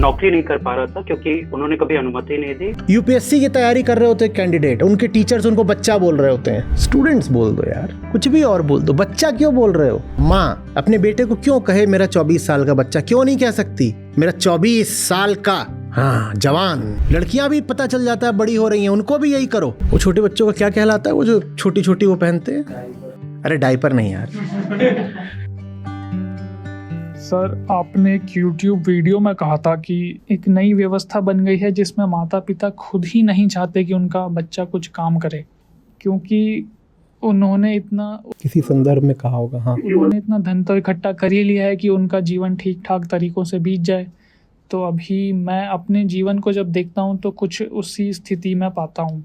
नौकरी नहीं कर पा रहा था क्योंकि उन्होंने कभी अनुमति नहीं दी। यूपीएससी की तैयारी कर रहे होते कैंडिडेट, उनके टीचर्स उनको बच्चा बोल रहे होते हैं। स्टूडेंट्स बोल दो यार, कुछ भी और बोल दो, बच्चा क्यों बोल रहे हो? माँ अपने बेटे को क्यों कहे मेरा 24 साल का बच्चा? क्यों नहीं कह सकती मेरा 24 साल का, हाँ जवान? लड़कियां भी पता चल जाता है बड़ी हो रही हैं, उनको भी यही करो। वो छोटे बच्चों का क्या कहलाता है, वो जो छोटी छोटी वो पहनते हैं? अरे डायपर नहीं यार। सर, आपने एक YouTube वीडियो में कहा था कि एक नई व्यवस्था बन गई है जिसमें माता पिता खुद ही नहीं चाहते कि उनका बच्चा कुछ काम करे, क्योंकि उन्होंने इतना, किसी संदर्भ में कहा होगा, हाँ, उन्होंने इतना धन तो इकट्ठा कर ही लिया है कि उनका जीवन ठीक ठाक तरीकों से बीत जाए। तो अभी मैं अपने जीवन को जब देखता हूँ तो कुछ उसी स्थिति में पाता हूँ।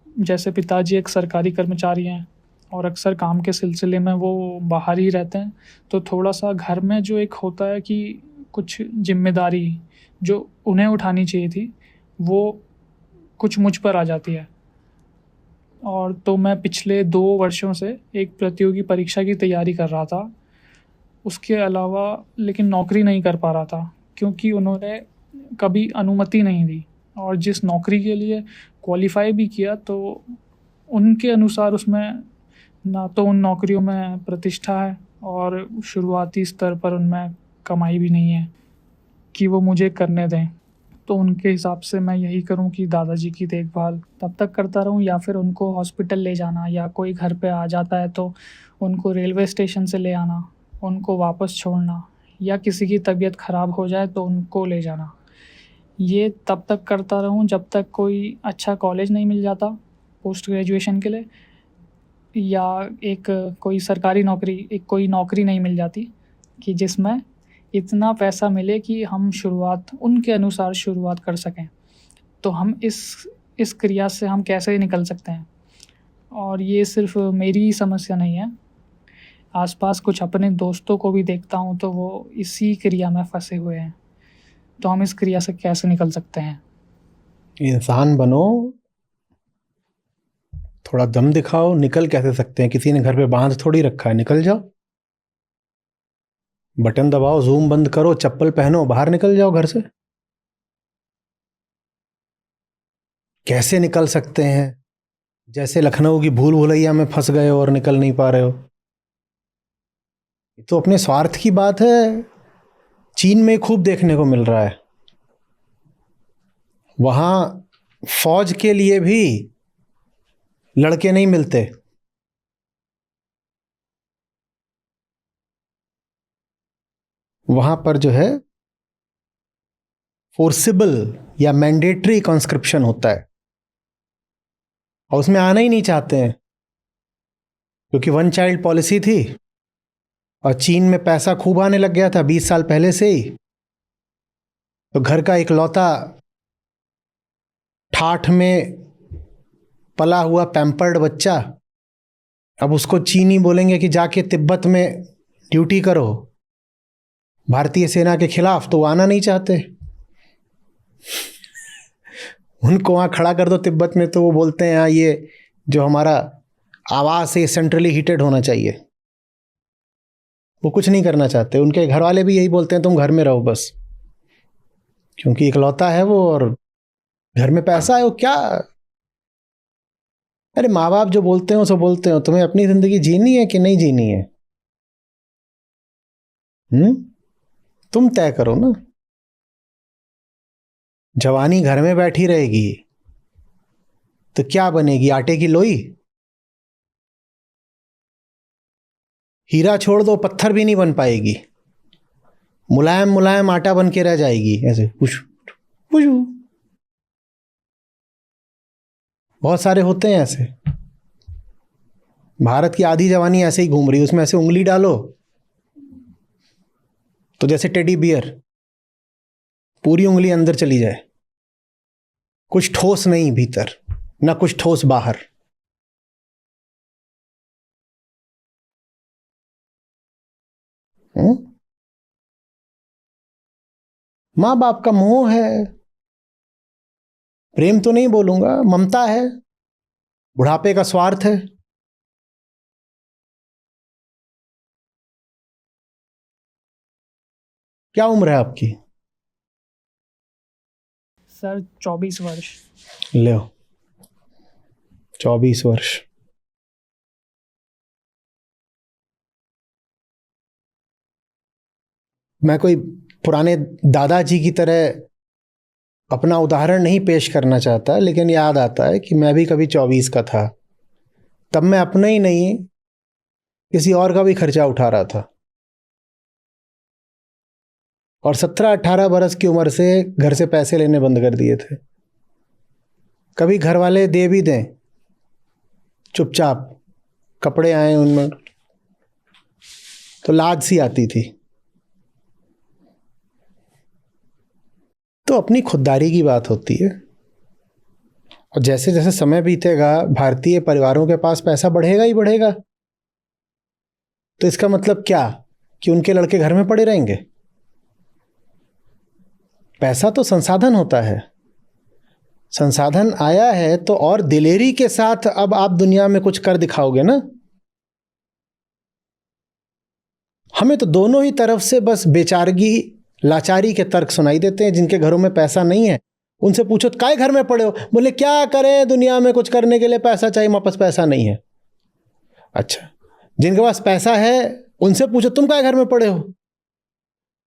जैसे पिताजी एक सरकारी कर्मचारी हैं और अक्सर काम के सिलसिले में वो बाहर ही रहते हैं, तो थोड़ा सा घर में जो एक होता है कि कुछ जिम्मेदारी जो उन्हें उठानी चाहिए थी वो कुछ मुझ पर आ जाती है। और तो मैं पिछले 2 वर्षों से एक प्रतियोगी परीक्षा की तैयारी कर रहा था, उसके अलावा लेकिन नौकरी नहीं कर पा रहा था क्योंकि उन्होंने कभी अनुमति नहीं दी, और जिस नौकरी के लिए क्वालिफाई भी किया तो उनके अनुसार उसमें ना तो उन नौकरियों में प्रतिष्ठा है और शुरुआती स्तर पर उनमें कमाई भी नहीं है कि वो मुझे करने दें। तो उनके हिसाब से मैं यही करूं कि दादाजी की देखभाल तब तक करता रहूं या फिर उनको हॉस्पिटल ले जाना, या कोई घर पे आ जाता है तो उनको रेलवे स्टेशन से ले आना, उनको वापस छोड़ना, या किसी की तबीयत ख़राब हो जाए तो उनको ले जाना। ये तब तक करता रहूं जब तक कोई अच्छा कॉलेज नहीं मिल जाता पोस्ट ग्रेजुएशन के लिए, या एक कोई सरकारी नौकरी, एक कोई नौकरी नहीं मिल जाती कि जिसमें इतना पैसा मिले कि हम शुरुआत उनके अनुसार शुरुआत कर सकें। तो हम इस क्रिया से हम कैसे निकल सकते हैं? और ये सिर्फ मेरी ही समस्या नहीं है, आसपास कुछ अपने दोस्तों को भी देखता हूँ तो वो इसी क्रिया में फंसे हुए हैं। तो हम इस क्रिया से कैसे निकल सकते हैं? इंसान बनो, थोड़ा दम दिखाओ। निकल कैसे सकते हैं? किसी ने घर पे बांध थोड़ी रखा है, निकल जाओ, बटन दबाओ, जूम बंद करो, चप्पल पहनो, बाहर निकल जाओ घर से। कैसे निकल सकते हैं? जैसे लखनऊ की भूल भुलैया में फंस गए हो और निकल नहीं पा रहे हो। ये तो अपने स्वार्थ की बात है। चीन में खूब देखने को मिल रहा है, वहां फौज के लिए भी लड़के नहीं मिलते। वहां पर जो है फोर्सिबल या मैंडेटरी कॉन्स्क्रिप्शन होता है, और उसमें आना ही नहीं चाहते हैं क्योंकि 1 चाइल्ड पॉलिसी थी, और चीन में पैसा खूब आने लग गया था 20 साल पहले से ही। तो घर का इकलौता ठाठ में पला हुआ पैम्पर्ड बच्चा, अब उसको चीनी बोलेंगे कि जाके तिब्बत में ड्यूटी करो भारतीय सेना के खिलाफ, तो वो आना नहीं चाहते। उनको वहाँ खड़ा कर दो तिब्बत में तो वो बोलते हैं ये जो हमारा आवास है सेंट्रली हीटेड होना चाहिए। वो कुछ नहीं करना चाहते। उनके घर वाले भी यही बोलते हैं तुम घर में रहो बस, क्योंकि इकलौता है वो और घर में पैसा है। वो क्या, अरे माँ बाप जो बोलते हो सो बोलते हो, तुम्हें अपनी जिंदगी जीनी है कि नहीं जीनी है? तुम तय करो ना। जवानी घर में बैठी रहेगी तो क्या बनेगी? आटे की लोई। हीरा छोड़ दो, पत्थर भी नहीं बन पाएगी, मुलायम मुलायम आटा बन के रह जाएगी ऐसे पुश पुश। बहुत सारे होते हैं ऐसे। भारत की आधी जवानी ऐसे ही घूम रही है, उसमें ऐसे उंगली डालो तो जैसे टेडी बियर पूरी उंगली अंदर चली जाए, कुछ ठोस नहीं भीतर, ना कुछ ठोस बाहर। माँ बाप का मोह है, प्रेम तो नहीं बोलूंगा, ममता है, बुढ़ापे का स्वार्थ है। क्या उम्र है आपकी? सर 24 वर्ष। लो 24 वर्ष। मैं कोई पुराने दादाजी की तरह अपना उदाहरण नहीं पेश करना चाहता, लेकिन याद आता है कि मैं भी कभी 24 का था। तब मैं अपना ही नहीं, किसी और का भी खर्चा उठा रहा था, और 17-18 बरस की उम्र से घर से पैसे लेने बंद कर दिए थे। कभी घर वाले दे भी दें, चुपचाप कपड़े आए उनमें तो लाज सी आती थी। तो अपनी खुददारी की बात होती है, और जैसे जैसे समय बीतेगा भारतीय परिवारों के पास पैसा बढ़ेगा ही बढ़ेगा। तो इसका मतलब क्या कि उनके लड़के घर में पड़े रहेंगे? पैसा तो संसाधन होता है, संसाधन आया है तो और दिलेरी के साथ अब आप दुनिया में कुछ कर दिखाओगे ना। हमें तो दोनों ही तरफ से बस बेचारगी, लाचारी के तर्क सुनाई देते हैं। जिनके घरों में पैसा नहीं है उनसे पूछो काय घर में पड़े हो, बोले क्या करें, दुनिया में कुछ करने के लिए पैसा चाहिए, हमारे पास पैसा नहीं है। अच्छा, जिनके पास पैसा है उनसे पूछो तुम काय घर में पड़े हो,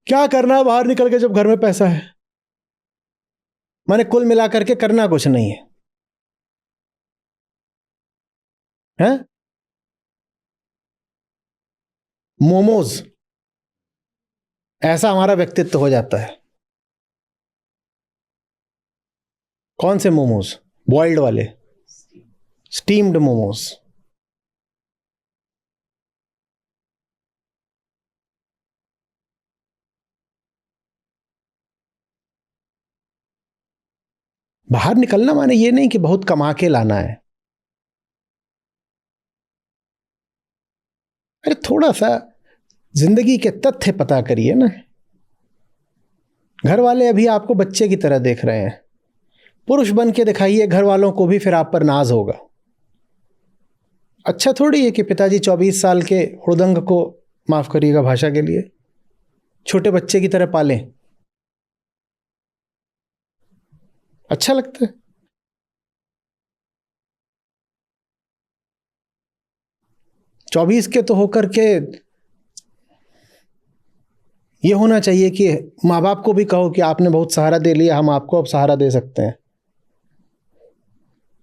क्या करना बाहर निकल के जब घर में पैसा है। माने कुल मिलाकर के करना कुछ नहीं है, हैं? मोमोज, ऐसा हमारा व्यक्तित्व हो जाता है। कौन से मोमोज? बॉइल्ड वाले, स्टीम्ड मोमोज। बाहर निकलना माने ये नहीं कि बहुत कमा के लाना है। अरे थोड़ा सा जिंदगी के तथ्य पता करिए ना। घर वाले अभी आपको बच्चे की तरह देख रहे हैं, पुरुष बन के दिखाइए घर वालों को भी, फिर आप पर नाज होगा। अच्छा थोड़ी है कि पिताजी 24 साल के हुड़दंग को, माफ करिएगा भाषा के लिए, छोटे बच्चे की तरह पालें। अच्छा लगता है? चौबीस के तो होकर के ये होना चाहिए कि माँ बाप को भी कहो कि आपने बहुत सहारा दे लिया, हम आपको अब सहारा दे सकते हैं।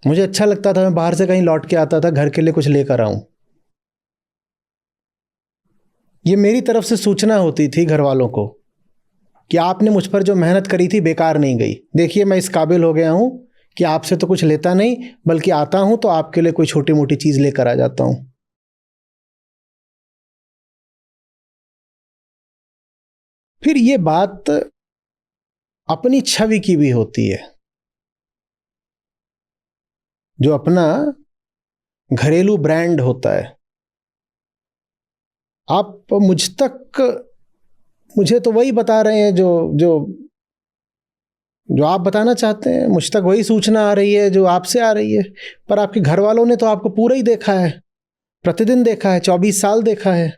मुझे अच्छा लगता था, मैं बाहर से कहीं लौट के आता था, घर के लिए कुछ लेकर आऊं। ये मेरी तरफ से सूचना होती थी घर वालों को कि आपने मुझ पर जो मेहनत करी थी बेकार नहीं गई। देखिए मैं इस काबिल हो गया हूं कि आपसे तो कुछ लेता नहीं, बल्कि आता हूं तो आपके लिए कोई छोटी मोटी चीज लेकर आ जाता हूं। फिर ये बात अपनी छवि की भी होती है। जो अपना घरेलू ब्रांड होता है, आप मुझे तो वही बता रहे हैं जो जो जो आप बताना चाहते हैं। मुझ तक वही सूचना आ रही है जो आपसे आ रही है, पर आपके घर वालों ने तो आपको पूरा ही देखा है, प्रतिदिन देखा है, 24 साल देखा है।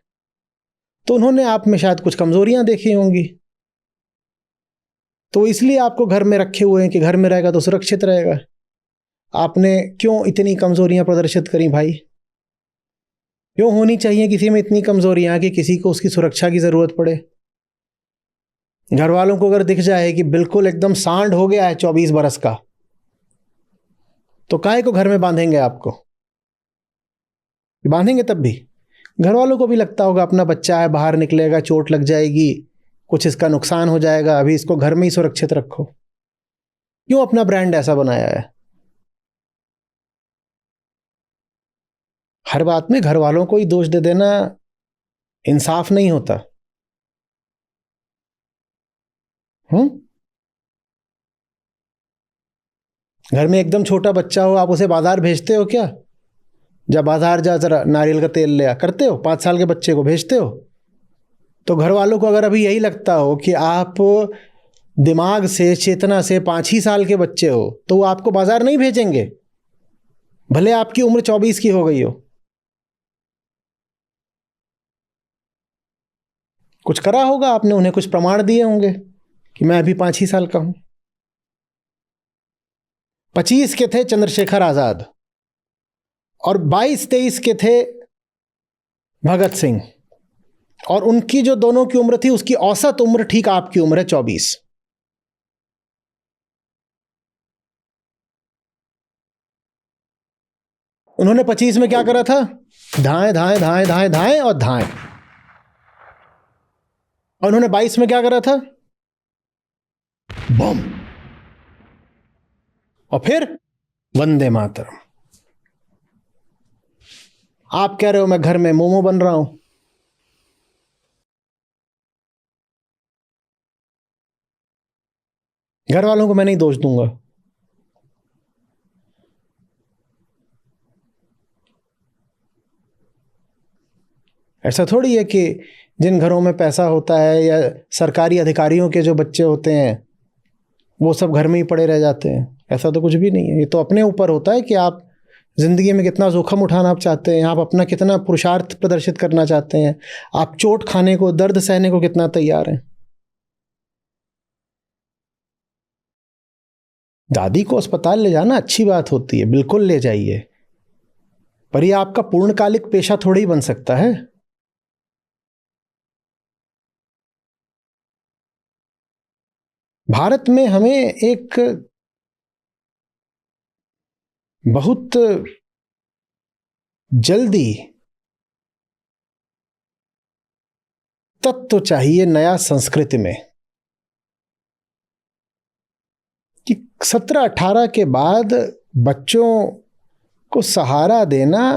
तो उन्होंने आप में शायद कुछ कमजोरियां देखी होंगी, तो इसलिए आपको घर में रखे हुए हैं कि घर में रहेगा तो सुरक्षित रहेगा। आपने क्यों इतनी कमजोरियां प्रदर्शित करी भाई? क्यों होनी चाहिए किसी में इतनी कमजोरियां कि किसी को उसकी सुरक्षा की जरूरत पड़े? घर वालों को अगर दिख जाए कि बिल्कुल एकदम सांड हो गया है 24 बरस का, तो काहे को घर में बांधेंगे आपको? बांधेंगे तब भी घर वालों को भी लगता होगा अपना बच्चा है, बाहर निकलेगा चोट लग जाएगी, कुछ इसका नुकसान हो जाएगा, अभी इसको घर में ही सुरक्षित रखो। क्यों अपना ब्रांड ऐसा बनाया है? हर बात में घर वालों को ही दोष दे देना इंसाफ नहीं होता। घर में एकदम छोटा बच्चा हो, आप उसे बाजार भेजते हो क्या? जब बाजार जा जरा नारियल का तेल ले आ, करते हो? 5 साल के बच्चे को भेजते हो? तो घर वालों को अगर अभी यही लगता हो कि आप दिमाग से, चेतना से 5 ही साल के बच्चे हो, तो वो आपको बाजार नहीं भेजेंगे, भले आपकी उम्र 24 की हो गई हो। कुछ करा होगा आपने, उन्हें कुछ प्रमाण दिए होंगे कि मैं अभी 5 ही साल का हूं। 25 के थे चंद्रशेखर आजाद और 22-23 के थे भगत सिंह, और उनकी जो दोनों की उम्र थी उसकी औसत उम्र ठीक आपकी उम्र है 24। उन्होंने 25 में क्या करा था? धाएं धाएं धाएं धाएं धाएं और धाएं। और उन्होंने 22 में क्या करा था? बम। और फिर वंदे मातरम। आप कह रहे हो मैं घर में मोमो बन रहा हूं। घर वालों को मैं नहीं दोष दूंगा। ऐसा थोड़ी है कि जिन घरों में पैसा होता है या सरकारी अधिकारियों के जो बच्चे होते हैं वो सब घर में ही पड़े रह जाते हैं। ऐसा तो कुछ भी नहीं है। ये तो अपने ऊपर होता है कि आप जिंदगी में कितना जोखिम उठाना आप चाहते हैं, आप अपना कितना पुरुषार्थ प्रदर्शित करना चाहते हैं, आप चोट खाने को, दर्द सहने को कितना तैयार हैं। दादी को अस्पताल ले जाना अच्छी बात होती है, बिल्कुल ले जाइए, पर यह आपका पूर्णकालिक पेशा थोड़ी ही बन सकता है। भारत में हमें एक बहुत जल्दी तत्व चाहिए नया संस्कृति में कि 17-18 के बाद बच्चों को सहारा देना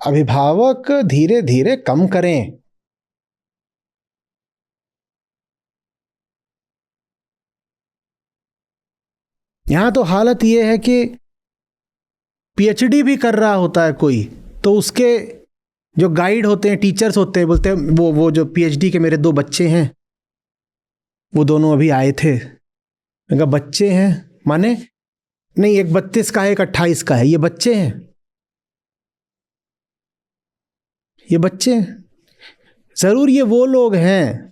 अभिभावक धीरे धीरे कम करें। यहां तो हालत यह है कि पीएचडी भी कर रहा होता है कोई, तो उसके जो गाइड होते हैं, टीचर्स होते हैं, बोलते हैं वो जो पीएचडी के मेरे 2 बच्चे हैं, वो दोनों अभी आए थे। मैंने कहा बच्चे हैं माने? नहीं, एक 32 का है, एक 28 का है। ये बच्चे हैं, ये बच्चे हैं। जरूर ये वो लोग हैं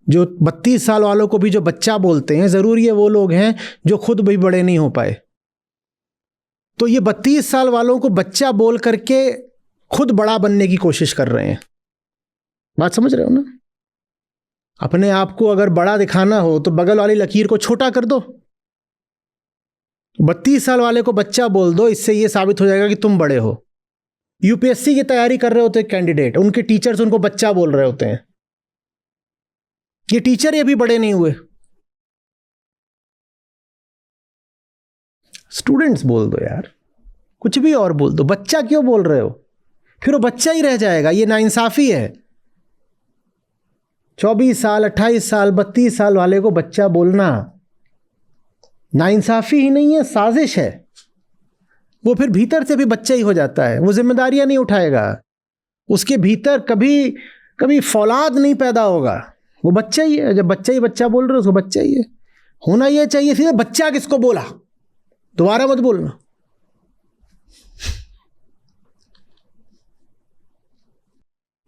जो 32 साल वालों को भी जो बच्चा बोलते हैं, जरूर ये वो लोग हैं जो खुद भी बड़े नहीं हो पाए। तो ये 32 साल वालों को बच्चा बोल करके खुद बड़ा बनने की कोशिश कर रहे हैं। बात समझ रहे हो ना? अपने आप को अगर बड़ा दिखाना हो तो बगल वाली लकीर को छोटा कर दो। 32 साल वाले को बच्चा बोल दो, इससे यह साबित हो जाएगा कि तुम बड़े हो। यूपीएससी की तैयारी कर रहे होते हैं कैंडिडेट, उनके टीचर्स उनको बच्चा बोल रहे होते हैं। ये टीचर ये भी बड़े नहीं हुए। स्टूडेंट्स बोल दो यार, कुछ भी और बोल दो, बच्चा क्यों बोल रहे हो? फिर वो बच्चा ही रह जाएगा। ये नाइंसाफी है। 24 साल, 28 साल, 32 साल वाले को बच्चा बोलना नाइंसाफी ही नहीं है, साजिश है। वो फिर भीतर से भी बच्चा ही हो जाता है, वो जिम्मेदारियां नहीं उठाएगा, उसके भीतर कभी कभी फौलाद नहीं पैदा होगा, वो बच्चा ही है। जब बच्चा ही बच्चा बोल रहे हो उसको बच्चा ही है होना। ये चाहिए सीधे बच्चा किसको बोला, दोबारा मत बोलना।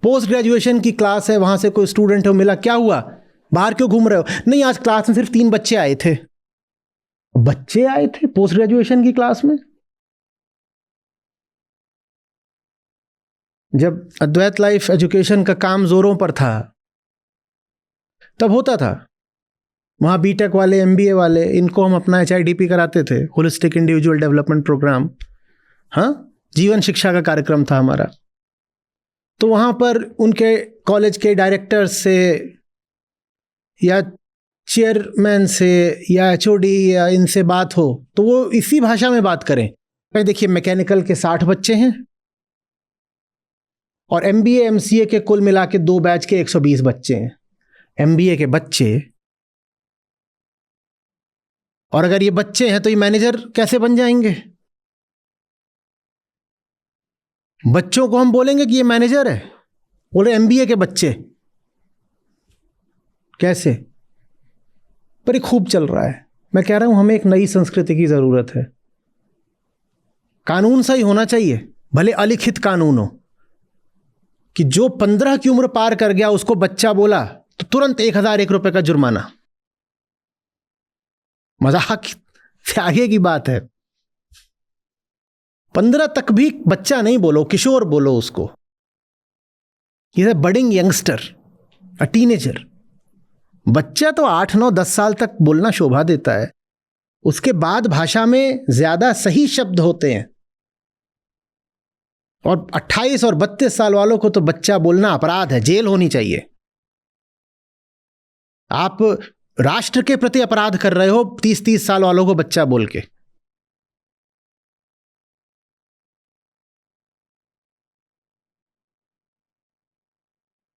पोस्ट ग्रेजुएशन की क्लास है, वहां से कोई स्टूडेंट हो मिला, क्या हुआ, बाहर क्यों घूम रहे हो? नहीं, आज क्लास में सिर्फ 3 बच्चे आए थे। बच्चे आए थे पोस्ट ग्रेजुएशन की क्लास में? जब अद्वैत लाइफ एजुकेशन का काम जोरों पर था तब होता था। वहाँ बीटेक वाले, एमबीए वाले, इनको हम अपना HIDP कराते थे, होलिस्टिक इंडिविजुअल डेवलपमेंट प्रोग्राम। हाँ, जीवन शिक्षा का कार्यक्रम था हमारा। तो वहाँ पर उनके कॉलेज के डायरेक्टर से या चेयरमैन से या HOD या इनसे बात हो तो वो इसी भाषा में बात करें। भाई देखिए, मैकेनिकल के 60 बच्चे हैं और MBA MCA के कुल मिला के 2 बैच के 120 बच्चे हैं। MBA के बच्चे, और अगर ये बच्चे हैं तो ये मैनेजर कैसे बन जाएंगे? बच्चों को हम बोलेंगे कि ये मैनेजर है, बोले MBA के बच्चे कैसे? पर ये खूब चल रहा है। मैं कह रहा हूं हमें एक नई संस्कृति की जरूरत है। कानून सही होना चाहिए, भले अलिखित कानून हो कि जो 15 की उम्र पार कर गया उसको बच्चा बोला तो तुरंत 1001 रुपए का जुर्माना। मजाक से आगे की बात है। 15 तक भी बच्चा नहीं बोलो, किशोर बोलो उसको। ये बडिंग यंगस्टर, अ टीनेजर। बच्चा तो 8, 9, 10 साल तक बोलना शोभा देता है, उसके बाद भाषा में ज्यादा सही शब्द होते हैं। और 28 और 32 साल वालों को तो बच्चा बोलना अपराध है, जेल होनी चाहिए। आप राष्ट्र के प्रति अपराध कर रहे हो 30 साल वालों को बच्चा बोल के।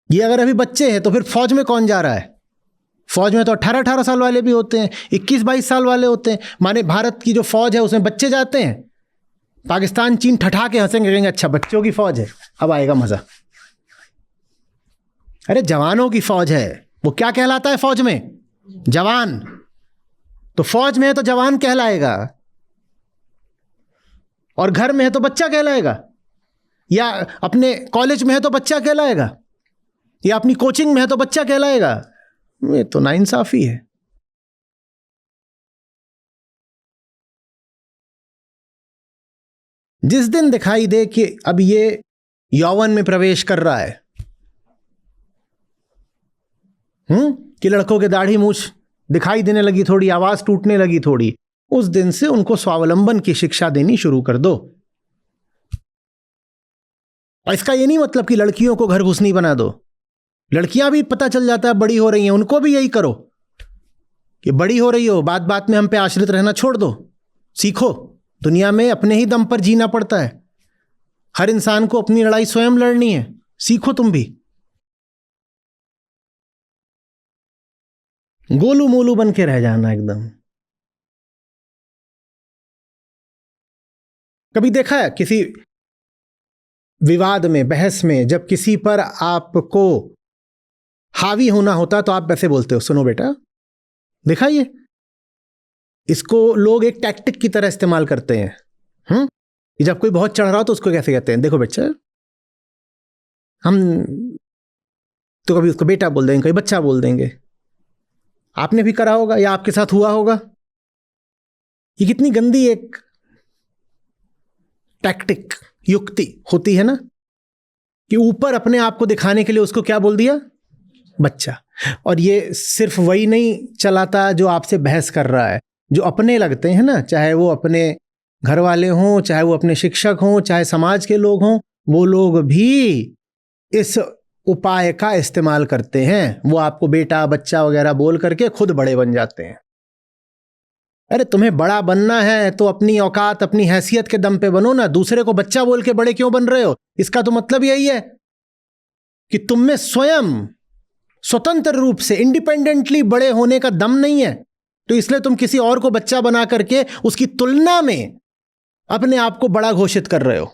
ये अगर अभी बच्चे हैं तो फिर फौज में कौन जा रहा है? फौज में तो 18 साल वाले भी होते हैं, 21-22 साल वाले होते हैं। माने भारत की जो फौज है उसमें बच्चे जाते हैं। पाकिस्तान, चीन ठठा के हंसेंगे, कहेंगे अच्छा बच्चों की फौज है, अब आएगा मजा। अरे जवानों की फौज है। वो क्या कहलाता है फौज में? जवान। तो फौज में है तो जवान कहलाएगा, और घर में है तो बच्चा कहलाएगा, या अपने कॉलेज में है तो बच्चा कहलाएगा, या अपनी कोचिंग में है तो बच्चा कहलाएगा। ये तो नाइंसाफी है। जिस दिन दिखाई दे कि अब ये यौवन में प्रवेश कर रहा है, कि लड़कों के दाढ़ी मूछ दिखाई देने लगी, थोड़ी आवाज टूटने लगी थोड़ी, उस दिन से उनको स्वावलंबन की शिक्षा देनी शुरू कर दो। और इसका ये नहीं मतलब कि लड़कियों को घर घुसनी बना दो। लड़कियां भी पता चल जाता है बड़ी हो रही हैं, उनको भी यही करो कि बड़ी हो रही हो, बात बात में हम पे आश्रित रहना छोड़ दो, सीखो। दुनिया में अपने ही दम पर जीना पड़ता है। हर इंसान को अपनी लड़ाई स्वयं लड़नी है, सीखो तुम भी। गोलू मोलू बन के रह जाना एकदम। कभी देखा है किसी विवाद में, बहस में, जब किसी पर आपको हावी होना होता तो आप कैसे बोलते हो? सुनो बेटा, देखा ये, इसको लोग एक टैक्टिक की तरह इस्तेमाल करते हैं। जब कोई बहुत चढ़ रहा हो तो उसको कैसे कहते हैं? देखो बच्चा, हम तो कभी उसको बेटा बोल देंगे, कभी बच्चा बोल देंगे। आपने भी करा होगा या आपके साथ हुआ होगा। ये कितनी गंदी एक टैक्टिक, युक्ति होती है ना, कि ऊपर अपने आप को दिखाने के लिए उसको क्या बोल दिया? बच्चा। और ये सिर्फ वही नहीं चलाता जो आपसे बहस कर रहा है, जो अपने लगते हैं ना, चाहे वो अपने घर वाले हों, चाहे वो अपने शिक्षक हों, चाहे समाज के लोग हों, वो लोग भी इस उपाय का इस्तेमाल करते हैं। वो आपको बेटा बच्चा वगैरह बोल करके खुद बड़े बन जाते हैं। अरे तुम्हें बड़ा बनना है तो अपनी औकात, अपनी हैसियत के दम पे बनो ना। दूसरे को बच्चा बोल के बड़े क्यों बन रहे हो? इसका तो मतलब यही है कि तुम में स्वयं स्वतंत्र रूप से इंडिपेंडेंटली बड़े होने का दम नहीं है, तो इसलिए तुम किसी और को बच्चा बना करके उसकी तुलना में अपने आप को बड़ा घोषित कर रहे हो।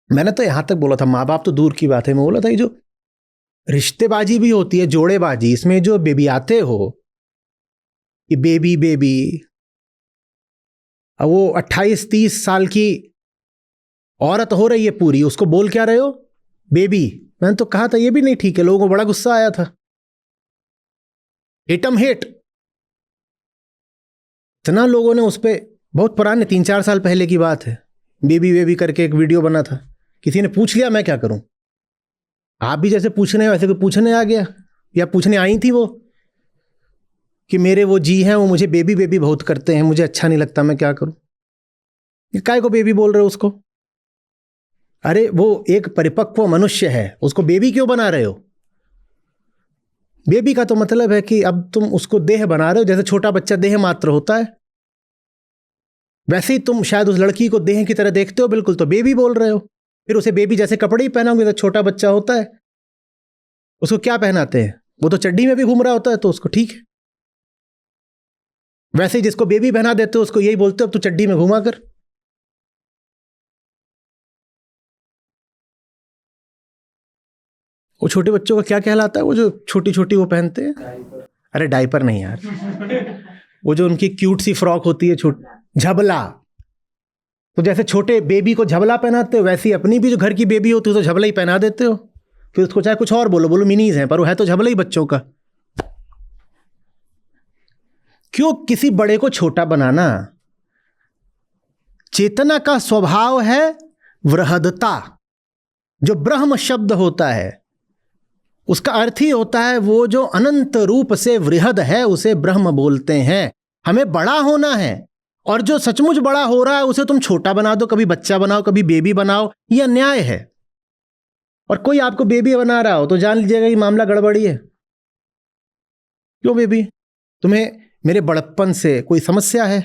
मैंने तो यहां तक बोला था, माँ बाप तो दूर की बात है, मैं बोला था ये जो रिश्तेबाजी भी होती है, जोड़ेबाजी, इसमें जो बेबी आते हो, ये बेबी बेबी, अब वो 28-30 साल की औरत हो रही है पूरी, उसको बोल क्या रहे हो? बेबी। मैंने तो कहा था ये भी नहीं ठीक है, लोगों को बड़ा गुस्सा आया था। हिटम हिट इतना लोगों ने उस पर, बहुत पुराने 3-4 साल पहले की बात है, बेबी बेबी करके एक वीडियो बना था। किसी ने पूछ लिया, मैं क्या करूं? आप भी जैसे पूछ रहे हैं वैसे कोई पूछने आ गया, या पूछने आई थी वो कि मेरे वो जी हैं, वो मुझे बेबी बेबी बहुत करते हैं, मुझे अच्छा नहीं लगता, मैं क्या करूं? काय को बेबी बोल रहे हो उसको? अरे वो एक परिपक्व मनुष्य है, उसको बेबी क्यों बना रहे हो? बेबी का तो मतलब है कि अब तुम उसको देह बना रहे हो, जैसे छोटा बच्चा देह मात्र होता है, वैसे ही तुम शायद उस लड़की को देह की तरह देखते हो, बिल्कुल, तो बेबी बोल रहे हो। फिर उसे बेबी जैसे कपड़े ही पहनाओगे, तो छोटा बच्चा होता है, उसको क्या पहनाते हैं? वो तो चड्डी में भी घूम रहा होता है, तो उसको ठीक है। वैसे ही जिसको बेबी पहना देते हो उसको यही बोलते हो अब तू चड्डी में घुमा कर। वो छोटे बच्चों का क्या कहलाता है, वो जो छोटी छोटी वो पहनते हैं? अरे डायपर नहीं यार, वो जो उनकी क्यूट सी फ्रॉक होती है, झबला। तो जैसे छोटे बेबी को झबला पहनाते हो, वैसे ही अपनी भी जो घर की बेबी होती है तो झबला ही पहना देते हो। फिर उसको चाहे कुछ और बोलो, बोलो मिनीज हैं, पर वो है तो झबला ही बच्चों का। क्यों किसी बड़े को छोटा बनाना? चेतना का स्वभाव है वृहदता। जो ब्रह्म शब्द होता है उसका अर्थ ही होता है वो जो अनंत रूप से वृहद है उसे ब्रह्म बोलते हैं। हमें बड़ा होना है, और जो सचमुच बड़ा हो रहा है उसे तुम छोटा बना दो, कभी बच्चा बनाओ कभी बेबी बनाओ, यह अन्याय है। और कोई आपको बेबी बना रहा हो तो जान लीजिएगा कि मामला गड़बड़ी है। क्यों बेबी? तुम्हें मेरे बड़प्पन से कोई समस्या है?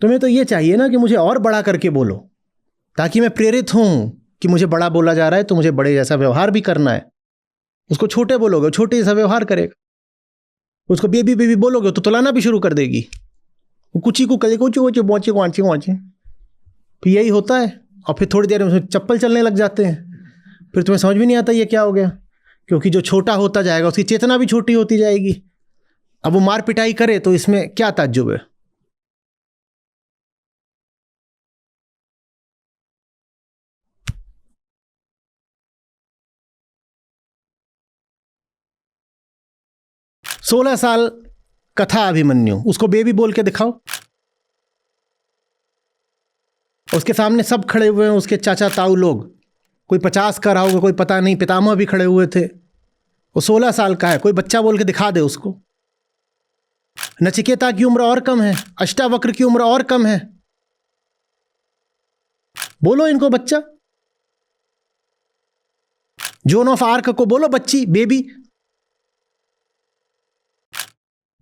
तुम्हें तो यह चाहिए ना कि मुझे और बड़ा करके बोलो, ताकि मैं प्रेरित हूं कि मुझे बड़ा बोला जा रहा है तो मुझे बड़े जैसा व्यवहार भी करना है। उसको छोटे बोलोगे छोटे जैसा व्यवहार करेगा, उसको बेबी बेबी बोलोगे तो तुलाना भी शुरू कर देगी, कुची को कले कुची कुची पहुंचे वांचे वांचे। फिर यही होता है, और फिर थोड़ी देर में उसमें चप्पल चलने लग जाते हैं। फिर तुम्हें समझ भी नहीं आता ये क्या हो गया, क्योंकि जो छोटा होता जाएगा उसकी चेतना भी छोटी होती जाएगी। अब वो मार पिटाई करे तो इसमें क्या ताज्जुब है? सोलह साल का था अभिमन्यु, उसको बेबी बोल के दिखाओ। उसके सामने सब खड़े हुए हैं, उसके चाचा ताऊ लोग, कोई 50 का रहा होगा, कोई पता नहीं, पितामह भी खड़े हुए थे। वो 16 साल का है, कोई बच्चा बोल के दिखा दे उसको। नचिकेता की उम्र और कम है, अष्टावक्र की उम्र और कम है, बोलो इनको बच्चा। जोन ऑफ आर्क को बोलो बच्ची, बेबी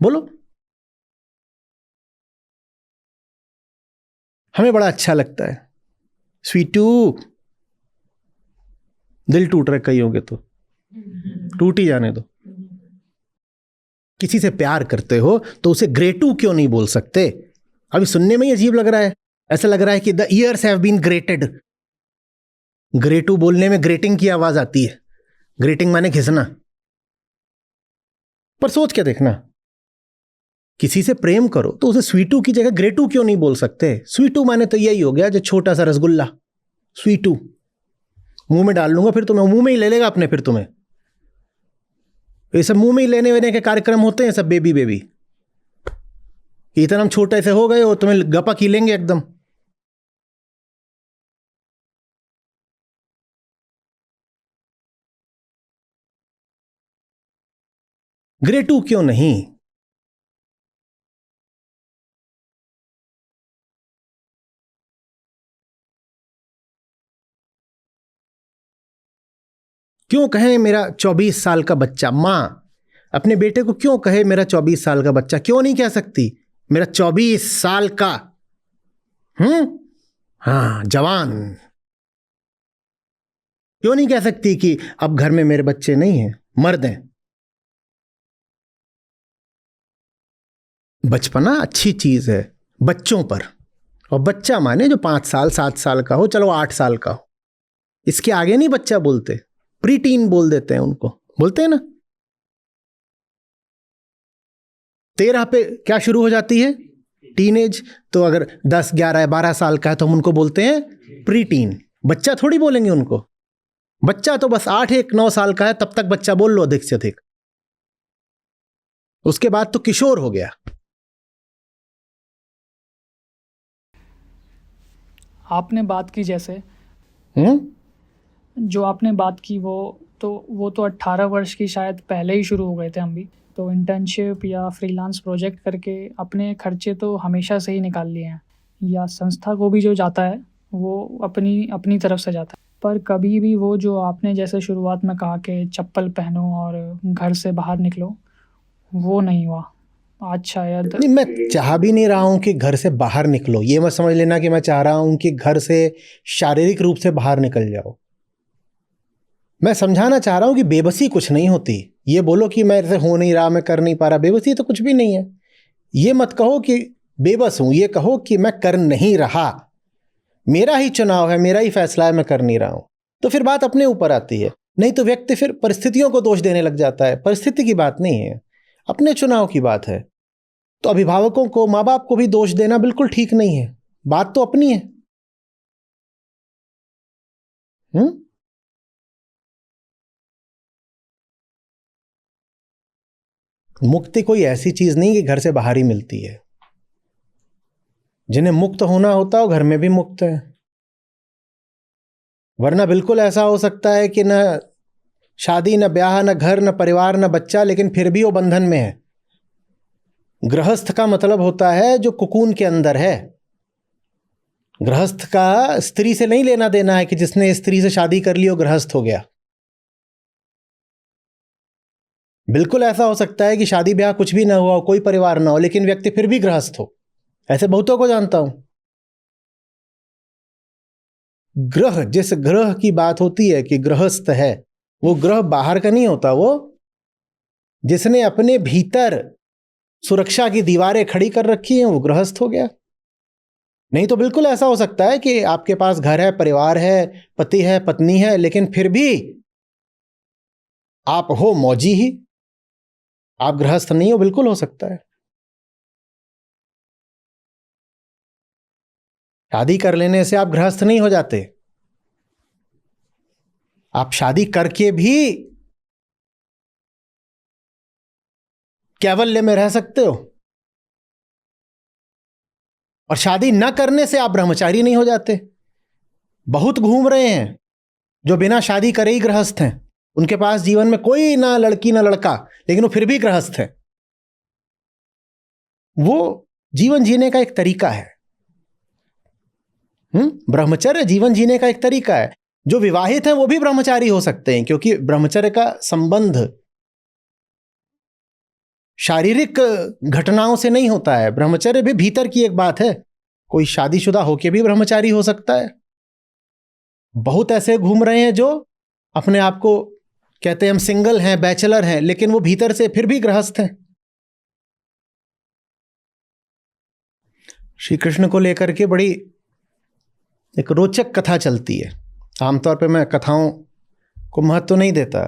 बोलो। हमें बड़ा अच्छा लगता है, स्वीटू। दिल टूट रहे कई होंगे तो टूट ही जाने दो। किसी से प्यार करते हो तो उसे ग्रेटू क्यों नहीं बोल सकते? अभी सुनने में ही अजीब लग रहा है, ऐसा लग रहा है कि the years have been grated. ग्रेटू बोलने में ग्रेटिंग की आवाज आती है, ग्रेटिंग माने घिसना। पर सोच के देखना, किसी से प्रेम करो तो उसे स्वीटू की जगह ग्रेटू क्यों नहीं बोल सकते? स्वीटू माने तो यही हो गया जो छोटा सा रसगुल्ला, स्वीटू। मुंह में डाल लूंगा फिर तुम्हें, मुंह में ही ले लेगा अपने, फिर तुम्हें। ये सब मुंह में ही लेने वेने के कार्यक्रम होते हैं सब, बेबी बेबी। इतना हम छोटे से हो गए हो, तुम्हें गपा की लेंगे एकदम। ग्रेटू क्यों नहीं? क्यों कहे मेरा 24 साल का बच्चा? मां अपने बेटे को क्यों कहे मेरा 24 साल का बच्चा? क्यों नहीं कह सकती मेरा 24 साल का? हाँ, जवान। क्यों नहीं कह सकती कि अब घर में मेरे बच्चे नहीं हैं, मर्द हैं? बचपना अच्छी चीज है बच्चों पर, और बच्चा माने जो 5 साल 7 साल का हो, चलो 8 साल का हो, इसके आगे नहीं बच्चा बोलते, प्रीटीन बोल देते हैं उनको, बोलते हैं ना। 13 पे क्या शुरू हो जाती है? टीनेज। तो अगर 10 11 12 साल का है तो हम उनको बोलते हैं प्रीटीन। बच्चा थोड़ी बोलेंगे उनको, बच्चा तो बस 8 1 9 साल का है, तब तक बच्चा बोल लो अधिक से अधिक, उसके बाद तो किशोर हो गया। आपने बात की जैसे, जो आपने बात की वो तो 18 वर्ष की शायद पहले ही शुरू हो गए थे हम भी। तो इंटर्नशिप या फ्रीलांस प्रोजेक्ट करके अपने खर्चे तो हमेशा से ही निकाल लिए हैं, या संस्था को भी जो जाता है वो अपनी तरफ से जाता है। पर कभी भी वो जो आपने जैसे शुरुआत में कहा कि चप्पल पहनो और घर से बाहर निकलो, वो नहीं हुआ आज शायद। नहीं, मैं चाह भी नहीं रहा हूं कि घर से बाहर निकलो, ये मत समझ लेना कि मैं चाह रहा हूं कि घर से शारीरिक रूप से बाहर निकल जाओ। मैं समझाना चाह रहा हूं कि बेबसी कुछ नहीं होती। ये बोलो कि मैं ऐसे हो नहीं रहा, मैं कर नहीं पा रहा, बेबसी तो कुछ भी नहीं है। ये मत कहो कि बेबस हूं, ये कहो कि मैं कर नहीं रहा, मेरा ही चुनाव है, मेरा ही फैसला है, मैं कर नहीं रहा हूं। तो फिर बात अपने ऊपर आती है। नहीं तो व्यक्ति फिर परिस्थितियों को दोष देने लग जाता है। परिस्थिति की बात नहीं है, अपने चुनाव की बात है। तो अभिभावकों को, माँ बाप को भी दोष देना बिल्कुल ठीक नहीं है, बात तो अपनी है। मुक्ति कोई ऐसी चीज नहीं कि घर से बाहर ही मिलती है। जिन्हें मुक्त होना होता है वो घर में भी मुक्त है। वरना बिल्कुल ऐसा हो सकता है कि न शादी, न ब्याह, न घर, न परिवार, न बच्चा, लेकिन फिर भी वो बंधन में है। गृहस्थ का मतलब होता है जो कुकून के अंदर है। गृहस्थ का स्त्री से नहीं लेना देना है कि जिसने स्त्री से शादी कर ली वो गृहस्थ हो गया। बिल्कुल ऐसा हो सकता है कि शादी ब्याह कुछ भी ना हुआ हो, कोई परिवार ना हो, लेकिन व्यक्ति फिर भी गृहस्थ हो। ऐसे बहुतों को जानता हूं। ग्रह, जिस ग्रह की बात होती है कि गृहस्थ है, वो ग्रह बाहर का नहीं होता। वो जिसने अपने भीतर सुरक्षा की दीवारें खड़ी कर रखी हैं वो गृहस्थ हो गया। नहीं तो बिल्कुल ऐसा हो सकता है कि आपके पास घर है, परिवार है, पति है, पत्नी है, लेकिन फिर भी आप हो मौजी ही, आप गृहस्थ नहीं हो। बिल्कुल हो सकता है। शादी कर लेने से आप गृहस्थ नहीं हो जाते। आप शादी करके भी कैवल्य में रह सकते हो, और शादी न करने से आप ब्रह्मचारी नहीं हो जाते। बहुत घूम रहे हैं जो बिना शादी करे ही गृहस्थ हैं। उनके पास जीवन में कोई ना लड़की ना लड़का, लेकिन वो फिर भी गृहस्थ है। वो जीवन जीने का एक तरीका है। ब्रह्मचर्य जीवन जीने का एक तरीका है। जो विवाहित हैं वो भी ब्रह्मचारी हो सकते हैं, क्योंकि ब्रह्मचर्य का संबंध शारीरिक घटनाओं से नहीं होता है। ब्रह्मचर्य भी भीतर की एक बात है। कोई शादीशुदा होकर भी ब्रह्मचारी हो सकता है। बहुत ऐसे घूम रहे हैं जो अपने आप को कहते हैं हम सिंगल हैं, बैचलर हैं, लेकिन वो भीतर से फिर भी गृहस्थ हैं। श्री कृष्ण को लेकर के बड़ी एक रोचक कथा चलती है। आमतौर पर मैं कथाओं को महत्व तो नहीं देता,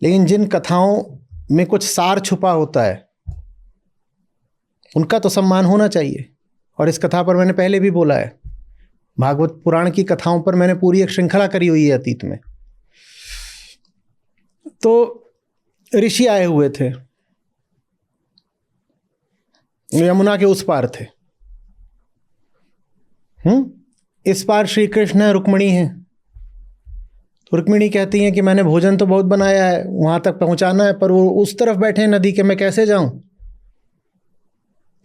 लेकिन जिन कथाओं में कुछ सार छुपा होता है उनका तो सम्मान होना चाहिए। और इस कथा पर मैंने पहले भी बोला है, भागवत पुराण की कथाओं पर मैंने पूरी एक श्रृंखला करी हुई है अतीत में। तो ऋषि आए हुए थे, यमुना के उस पार थे। इस पार श्री कृष्ण है, रुक्मिणी है। तो रुक्मिणी कहती हैं कि मैंने भोजन तो बहुत बनाया है, वहां तक पहुंचाना है, पर वो उस तरफ बैठे हैं नदी के, मैं कैसे जाऊं।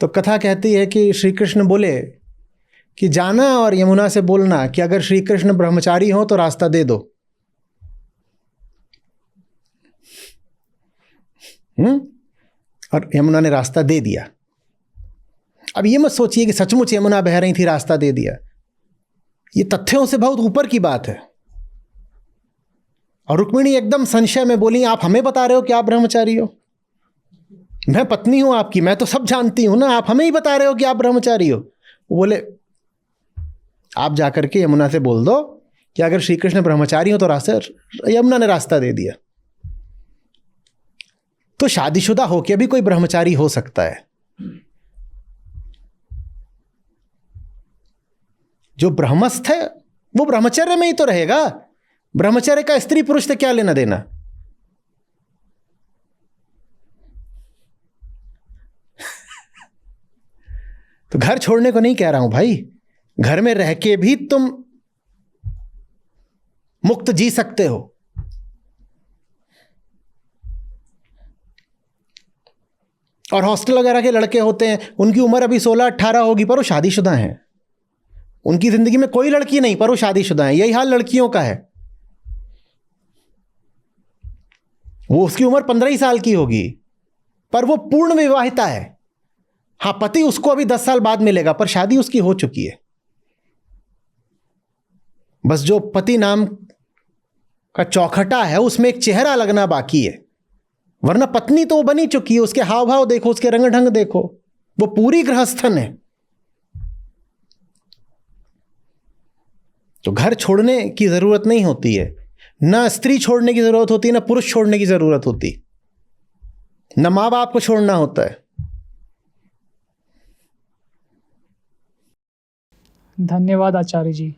तो कथा कहती है कि श्री कृष्ण बोले कि जाना और यमुना से बोलना कि अगर श्री कृष्ण ब्रह्मचारी हो तो रास्ता दे दो। और यमुना ने रास्ता दे दिया। अब ये मत सोचिए कि सचमुच यमुना बह रही थी, रास्ता दे दिया। ये तथ्यों से बहुत ऊपर की बात है। और रुक्मिणी एकदम संशय में बोली, आप हमें बता रहे हो कि आप ब्रह्मचारी हो? मैं पत्नी हूं आपकी, मैं तो सब जानती हूं ना, आप हमें ही बता रहे हो कि आप ब्रह्मचारी हो। वो बोले आप जाकर के यमुना से बोल दो कि अगर श्री कृष्ण ब्रह्मचारी हो तो रास्ता, यमुना ने रास्ता दे दिया। तो शादीशुदा होकर भी कोई ब्रह्मचारी हो सकता है। जो ब्रह्मस्थ है वो ब्रह्मचर्य में ही तो रहेगा। ब्रह्मचर्य का स्त्री पुरुष से क्या लेना देना। तो घर छोड़ने को नहीं कह रहा हूं भाई, घर में रह के भी तुम मुक्त जी सकते हो। और हॉस्टल वगैरह के लड़के होते हैं, उनकी उम्र अभी 16-18 होगी, पर वो शादीशुदा हैं। उनकी जिंदगी में कोई लड़की नहीं, पर वो शादीशुदा हैं। यही हाल लड़कियों का है। वो उसकी उम्र 15 ही साल की होगी, पर वो पूर्ण विवाहिता है। हाँ, पति उसको अभी 10 साल बाद मिलेगा, पर शादी उसकी हो चुकी है। बस जो पति नाम का चौखटा है उसमें एक चेहरा लगना बाकी है, वरना पत्नी तो वो बनी चुकी है। उसके हाव भाव देखो, उसके रंग ढंग देखो, वो पूरी गृहस्थन है। तो घर छोड़ने की जरूरत नहीं होती है, ना स्त्री छोड़ने की जरूरत होती है, ना पुरुष छोड़ने की जरूरत होती, ना मां बाप को छोड़ना होता है। धन्यवाद आचार्य जी।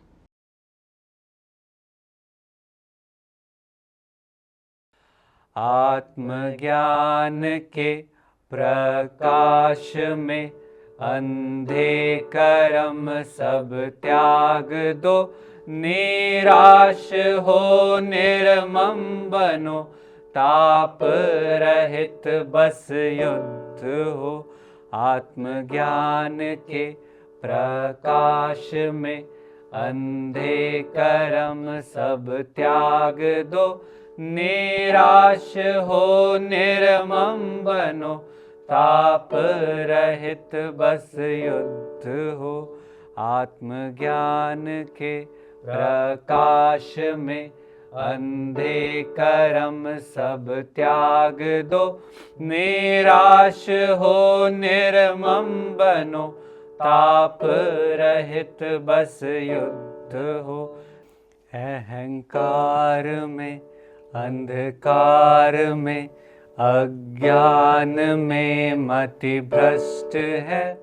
आत्मज्ञान के प्रकाश में अंधे कर्म सब त्याग दो, निराश हो निर्मम बनो, ताप रहित बस युद्ध हो। आत्मज्ञान के प्रकाश में अंधे कर्म सब त्याग दो, निराश हो निर्मम बनो, ताप रहित बस युद्ध हो। आत्मज्ञान के प्रकाश में अंधे कर्म सब त्याग दो, निराश हो निर्मम बनो, ताप रहित बस युद्ध हो। अहंकार में अंधकार में अज्ञान में मति भ्रष्ट है,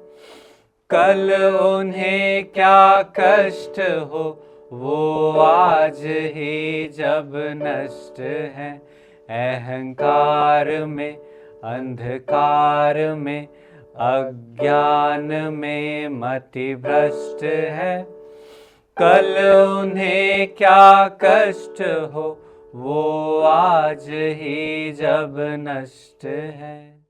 कल उन्हें क्या कष्ट हो, वो आज ही जब नष्ट है। अहंकार में अंधकार में अज्ञान में मति भ्रष्ट है, कल उन्हें क्या कष्ट हो, वो आज ही जब नष्ट है।